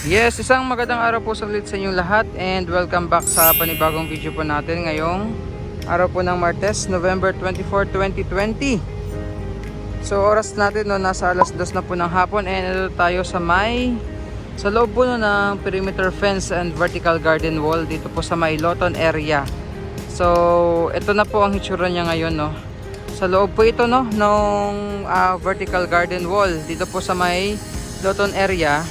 Yes, isang magandang araw po sa ulit sa inyong lahat and welcome back sa panibagong video po natin ngayong araw po ng Martes, November 24, 2020. So oras natin no, nasa alas 2 na po ng hapon and ito tayo sa loob po no, ng perimeter fence and vertical garden wall dito po sa may Loton area. So ito na po ang hitsura niya ngayon no. Sa loob po ito no nung vertical garden wall dito po sa may Loton area.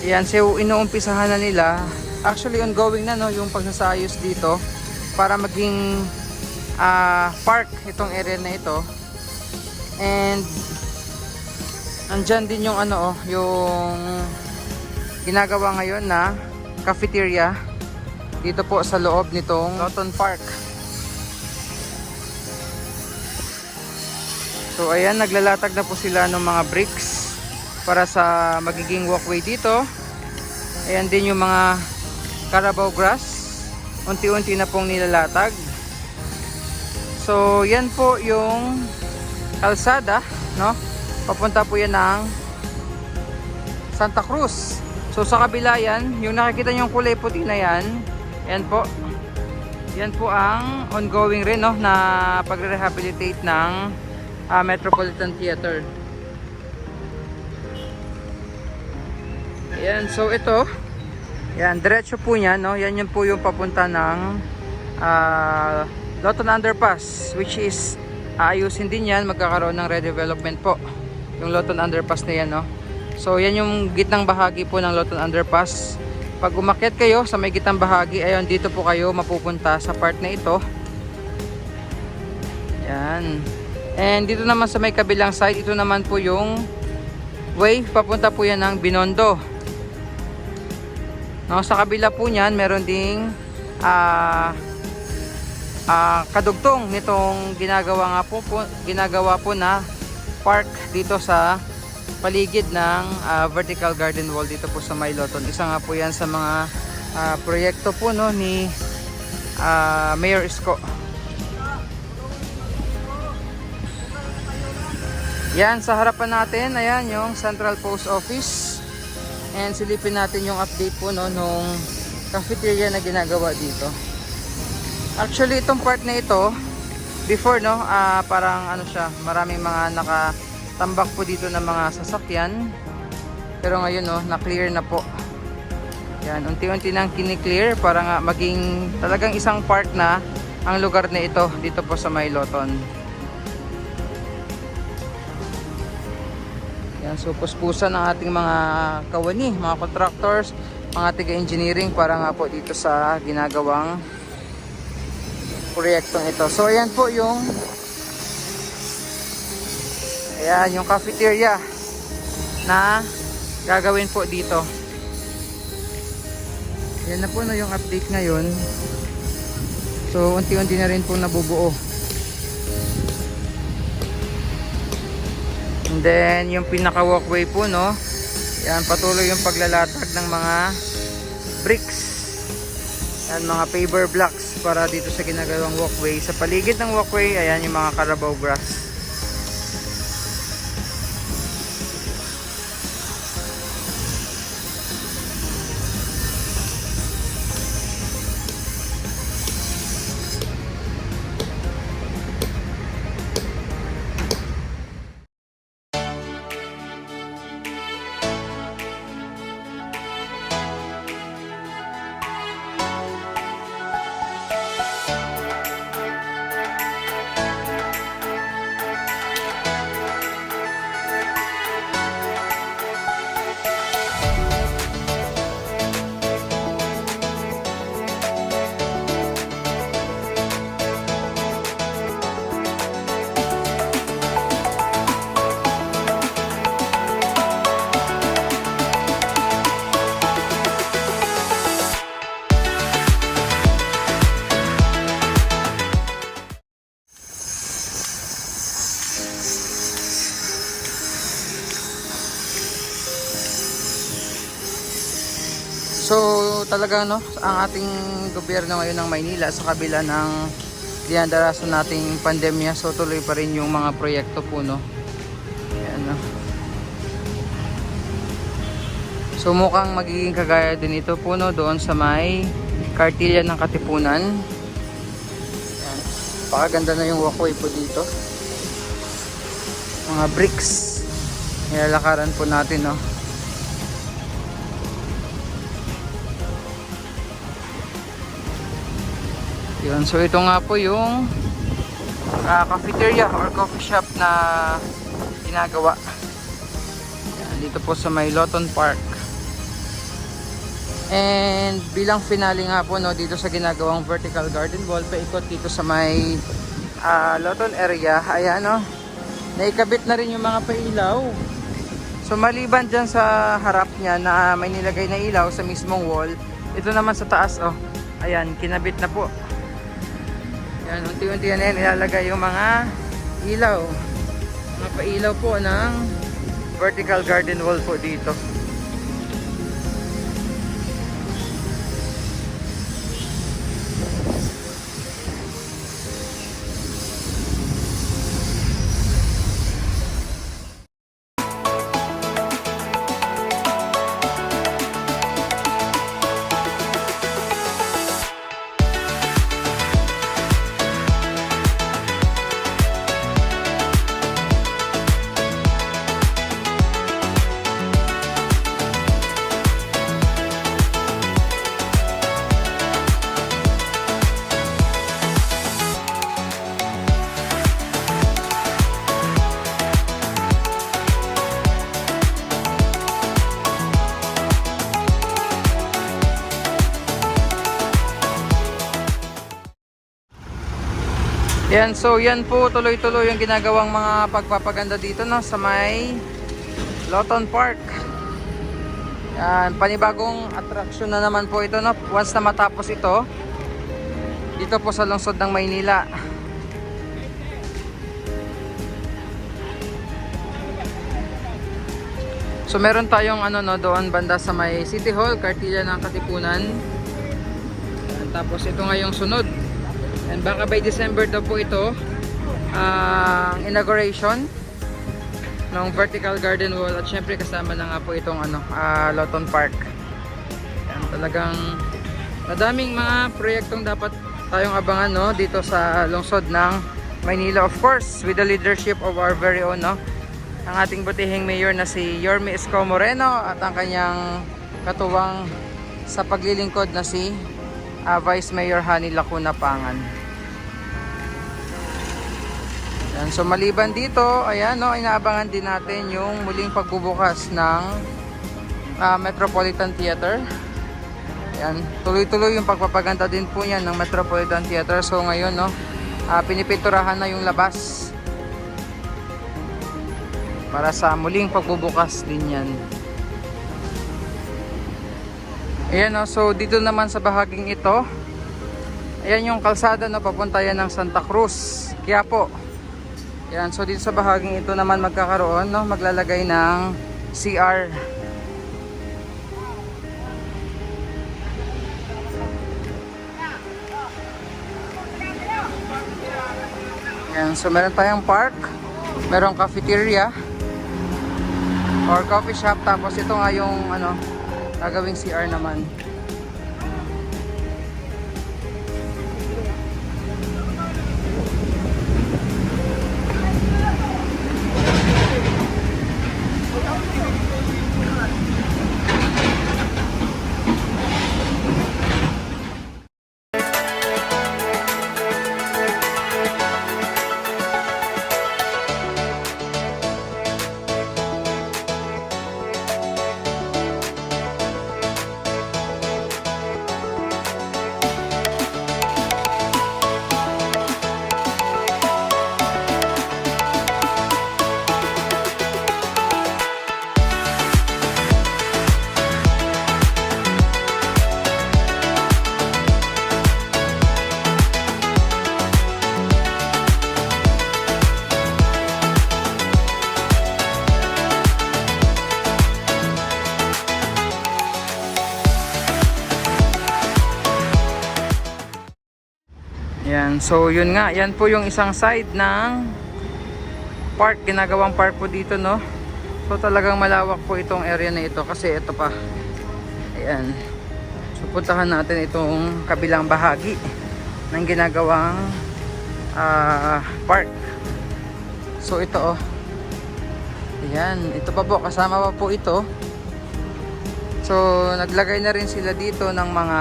Yan, so inuumpisahan na nila. Actually ongoing na no yung pagsasayos dito para maging park itong area na ito. And andyan din yung yung ginagawa ngayon na cafeteria dito po sa loob nitong Loton Park. So ayan, naglalatag na po sila ng mga bricks para sa magiging walkway dito. Ayan din yung mga Carabao grass, unti-unti na pong nilalatag. So yan po yung kalsada no, papunta po yan ng Santa Cruz. So sa kabila yan, yung nakikita nyo yung kulay puti na yan, yan po ang ongoing rin no, na pagre-rehabilitate ng Metropolitan Theater. Ayan, so ito, yan, diretso po niya, no? Yan yun po yung papunta ng Loton Underpass, which is aayusin din yan, magkakaroon ng redevelopment po yung Loton Underpass na yan, no? So yan yung gitnang bahagi po ng Loton Underpass. Pag umakyat kayo sa may gitnang bahagi, ayun, dito po kayo mapupunta sa part na ito. Yan. And dito naman sa may kabilang side, ito naman po yung way, papunta po yan ng Binondo. No, sa kabila po niyan, meron ding kadugtong nitong ginagawa po na park dito sa paligid ng vertical garden wall dito po sa may Loton. Isa nga po yan sa mga proyekto po no, ni Mayor Isko. Yan, sa harapan natin, ayan yung Central Post Office. And silipin natin yung update po no, nung cafeteria na ginagawa dito. Actually, itong part na ito, before no, parang siya, maraming mga nakatambak po dito ng mga sasakyan. Pero ngayon no, na-clear na po. Yan, unti-unti nang kini-clear para nga maging talagang isang park na ang lugar na ito dito po sa may Loton. Yan, so puspusan ng ating mga kawani, mga contractors, mga taga-engineering para nga po dito sa ginagawang proyektong ito. So ayan po yung cafeteria na gagawin po dito. Yan na po na yung update ngayon. So unti-unti na rin po nabubuo. And then yung pinaka walkway po no, yan, patuloy yung paglalatag ng mga bricks, yan, mga paver blocks para dito sa ginagawang walkway. Sa paligid ng walkway, ayan yung mga Carabao grass. So talaga no, ang ating gobyerno ngayon ng Maynila sa kabila ng dinadarasan nating pandemya, so tuloy pa rin yung mga proyekto po no. Ayan, no? So mukhang magiging kagaya din ito po no, doon sa may Kartilya ng Katipunan. Yan. Pakaganda na yung walkway po dito. Mga bricks. Nilalakaran po natin no. Yun, so ito nga po yung cafeteria or coffee shop na ginagawa. Yan, dito po sa may Lawton Park. And bilang finale nga po no, dito sa ginagawang vertical garden wall, paikot dito sa may Lawton area, ayan no, naikabit na rin yung mga pailaw. So maliban dyan sa harap niya na may nilagay na ilaw sa mismong wall, ito naman sa taas oh, ayan, kinabit na po. Yan, unti-unti yan ilalagay yung mga ilaw, mga pailaw po ng vertical garden wall po dito. Yan, so yan po tuloy-tuloy yung ginagawang mga pagpapaganda dito no, sa may Lawton Park. Yan, panibagong attraction na naman po ito no, once na matapos ito dito po sa lungsod ng Maynila. So meron tayong ano no, doon banda sa may City Hall, Kartilya ng Katipunan. Yan, tapos ito nga yung sunod. And baka by December daw po ito ang inauguration ng vertical garden wall, at syempre kasama na nga po itong ano, Lawton Park. Yan, talagang madaming mga proyektong dapat tayong abangan no, dito sa lungsod ng Maynila, of course with the leadership of our very own no, ang ating butihing mayor na si Yorme Isko Moreno at ang kanyang katuwang sa paglilingkod na si Vice Mayor Hani Lacuna Pangan. Yan, so maliban dito, ayan no, inaabangan din natin yung muling pagbubukas ng Metropolitan Theater. Yan, tuloy-tuloy yung pagpapaganda din po niyan ng Metropolitan Theater. So ngayon no, pinipinturahan na yung labas para sa muling pagbubukas din yan. Ayan no, so dito naman sa bahaging ito, ayan yung kalsada no, papunta yan ng Santa Cruz, Quiapo. Yan, so dito sa bahaging ito naman magkakaroon no, maglalagay ng CR. Yan, so meron tayong park, merong cafeteria or coffee shop, tapos ito nga yung ano, gagawing CR naman. Yan, so yun nga, yan po yung isang side ng park, ginagawang park po dito no. So talagang malawak po itong area na ito kasi ito pa. Ayan. So puntahan natin itong kabilang bahagi ng ginagawang park. So ito oh. Ayan, ito pa po, kasama pa po ito. So naglagay na rin sila dito ng mga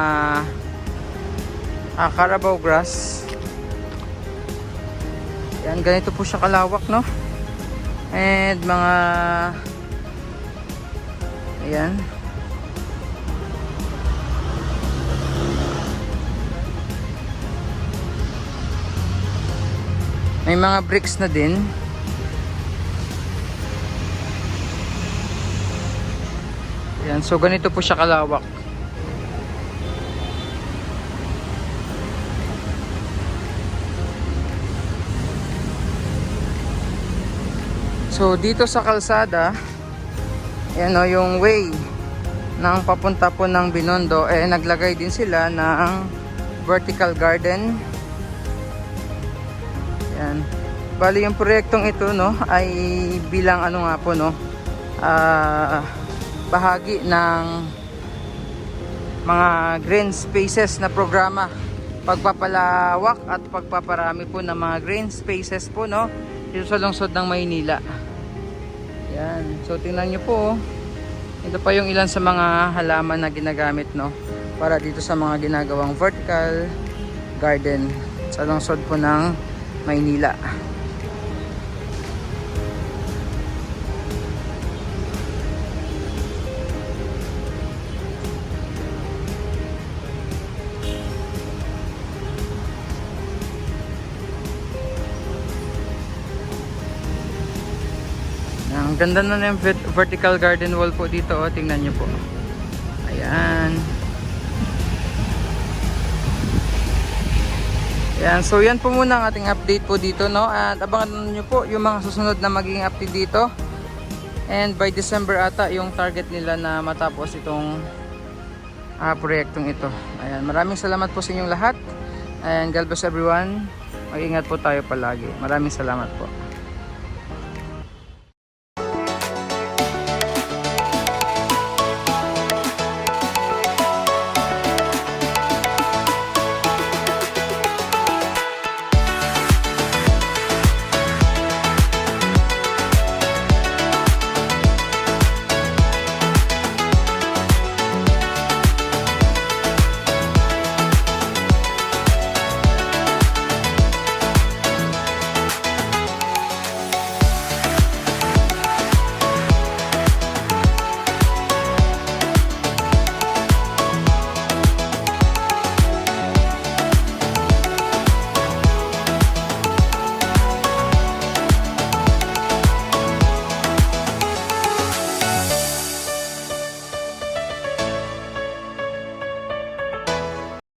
Carabao grass. Ayan, ganito po siya kalawak, no? And mga ayan. May mga bricks na din. Ayan, so ganito po siya kalawak. So dito sa kalsada, ayan o, yung way ng papunta po ng Binondo, naglagay din sila ng vertical garden. Ayan. Bali yung proyektong ito, no, ay bilang ano nga po, no, bahagi ng mga green spaces na programa, pagpapalawak at pagpaparami po ng mga green spaces po, no, dito sa lungsod ng Maynila. Yan, so tingnan nyo po, ito pa yung ilan sa mga halaman na ginagamit, no, para dito sa mga ginagawang vertical garden sa lungsod po ng Maynila. Ang ganda na yung vertical garden wall po dito, oh. Tingnan nyo po. Ayan. Ayan. So yan po muna ang ating update po dito, no? At abangan nyo po yung mga susunod na magiging update dito. And by December ata yung target nila na matapos itong proyektong ito. Ayan. Maraming salamat po sa inyong lahat. And God bless everyone. Mag-ingat po tayo palagi. Maraming salamat po.